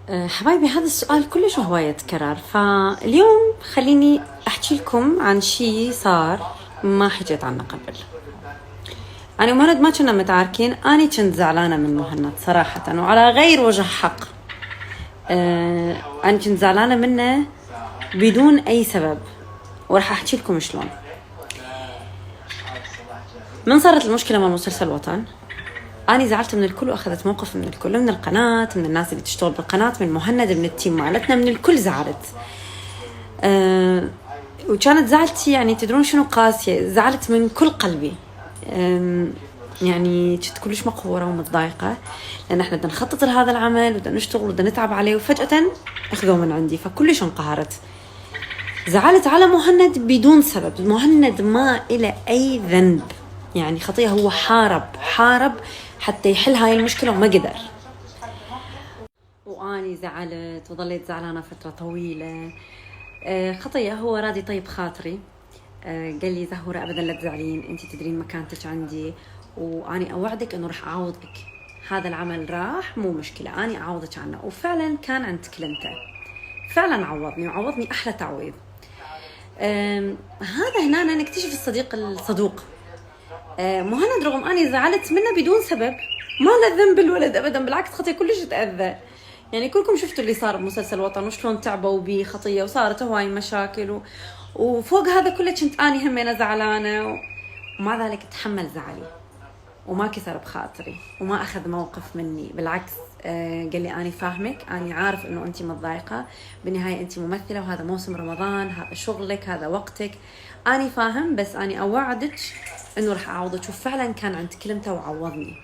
حبايبي، هذا السؤال كلش هواية يتكرر، فاليوم خليني أحكي لكم عن شي صار ما حكيت عنه قبل. أنا ومهند ما كنا متعاركين، أنا كنت زعلانة من مهند صراحة وعلى غير وجه حق. أنا كنت زعلانة منه بدون أي سبب، ورح أحكي لكم شلون. من صارت المشكلة مع مسلسل وطن، أنا زعلت من الكل وأخذت موقف من الكل، من القناة، من الناس اللي تشتغل بالقناة، من مهند، من التيم مالتنا، من الكل زعلت. وكانت زعلتي يعني تدرون شنو قاسية، زعلت من كل قلبي. يعني كنت كلش مقهورة ومتضايقة، لأن احنا بدنا نخطط لهذا العمل وبدنا نشتغل وبدنا نتعب عليه، وفجأة أخذوه من عندي، فكلش انقهرت. زعلت على مهند بدون سبب. مهند ما إله أي ذنب، يعني خطية، هو حارب حتى يحل هاي المشكلة وما قدر. وأني زعلت وظليت زعلانة فترة طويلة. خطية، هو راضي يطيب خاطري. قال لي زهورة أبدا لا تزعلين، أنت تدرين مكانتك عندي، وأني أوعدك أنه رح أعوضك. هذا العمل راح، مو مشكلة، أني أعوضك عنه. وفعلا كان عند كلمته، فعلا عوضني وعوضني أحلى تعويض. هذا هنا نكتشف الصديق الصدوق. مهند رغم أني زعلت منه بدون سبب، ما له ذنب الولد أبدا، بالعكس خطية كلش تأذى. يعني كلكم شفتوا اللي صار بمسلسل وطن وشلون تعبوا بيه خطية وصارت هواي مشاكل وفوق هذا كله كنت أني همينة زعلانة ومع ذلك تحمل زعلي وما كسر بخاطري وما أخذ موقف مني، بالعكس. قال لي أنا فاهمك، أنا عارف إنه أنت متضايقة، بالنهاية أنت ممثلة وهذا موسم رمضان، هذا شغلك، هذا وقتك، أنا فاهم، بس أنا أوعدك إنه رح أعوضك. وفعلا كان عند كلمته وعوضني.